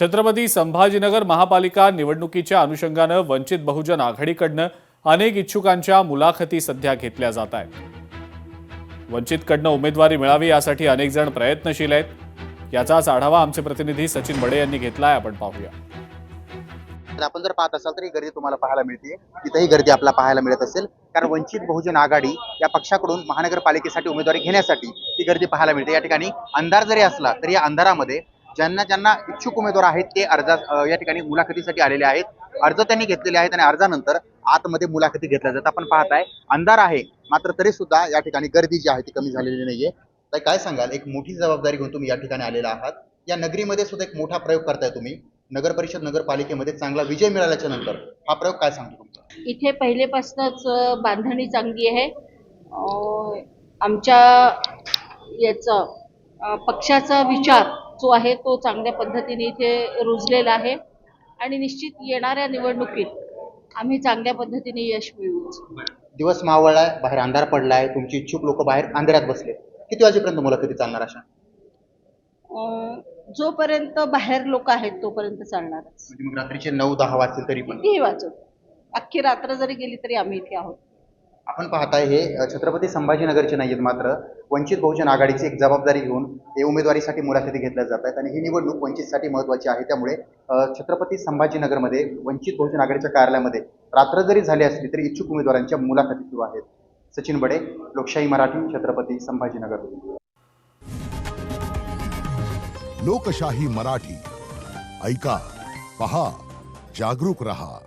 छत्रपती संभाजीनगर महापालिका निवडणुकीच्या अनुषंगानं वंचित बहुजन आघाडीकडनं अनेक इच्छुकांच्या मुलाखती सध्या घेतल्या जात आहेत। वंचितकडनं उमेदवारी मिळावी यासाठी अनेक जण प्रयत्नशील आहेत। याचाच आढावा आमचे प्रतिनिधी सचिन बडे यांनी घेतलाय, आपण पाहूया। आपण जर पाहत असाल तर ही गर्दी तुम्हाला पाहायला मिळते, तिथेही गर्दी आपल्याला पाहायला मिळत असेल, कारण वंचित बहुजन आघाडी या पक्षाकडून महानगरपालिकेसाठी उमेदवारी घेण्यासाठी ही गर्दी पाहायला मिळते। या ठिकाणी अंधार जरी असला तरी या अंधारामध्ये ज्यांना ज्यांना इच्छुक उमेदवार आहेत ते या ठिकाणी मुलाखतीसाठी आलेले आहेत। अर्ज त्यांनी घेतलेले आहेत आणि अर्जानंतर आतमध्ये मुलाखती घेतल्या जातात। आपण पाहताय अंधार आहे, मात्र तरी सुद्धा या ठिकाणी गर्दी जी आहे ती कमी झालेली नाहीये। तर काय सांगाल, एक मोठी जबाबदारी घेऊन तुम्ही या ठिकाणी आलेला आहात, या नगरीमध्ये सुद्धा एक मोठा प्रयोग करताय तुम्ही, नगर परिषद नगरपालिकेमध्ये चांगला विजय मिळाल्याच्या नंतर हा प्रयोग काय सांगतो तुमचा? इथे पहिलेपासूनच बांधणी चांगली आहे। आमच्या याचा पक्षाचा विचार जो आहे तो चांगल्या पद्धतीने इथे रुजलेला आहे आणि निश्चित येणाऱ्या निवडणुकीत आम्ही चांगल्या पद्धतीने यश मिळवू। दिवस मावळलाय, बाहेर अंधार पडलाय, तुमची इच्छुक लोक बाहेर अंधारात बसले, किती वाजेपर्यंत मुलाखती चालणार अशा? जोपर्यंत बाहेर लोक आहेत तोपर्यंत चालणारच। म्हणजे मग रात्रीचे 9-10 वाजतील तरी पण? कितीही वाजत, अख्खी रात्र जरी गेली तरी आम्ही इथे आहोत। आपण पाहताय हे छत्रपती संभाजीनगरचे नाहीत, मात्र वंचित बहुजन आघाडीची एक जबाबदारी घेऊन हे उमेदवारीसाठी मुलाखती घेतल्या जात आहेत आणि ही निवडणूक वंचितसाठी महत्त्वाची आहे। त्यामुळे छत्रपती संभाजीनगरमध्ये वंचित बहुजन आघाडीच्या कार्यालयामध्ये रात्र जरी झाली असली तरी इच्छुक उमेदवारांच्या मुलाखती सुरू आहेत। सचिन बडे, लोकशाही मराठी, छत्रपती संभाजीनगर। लोकशाही मराठी, ऐका, पहा, जागरूक रहा।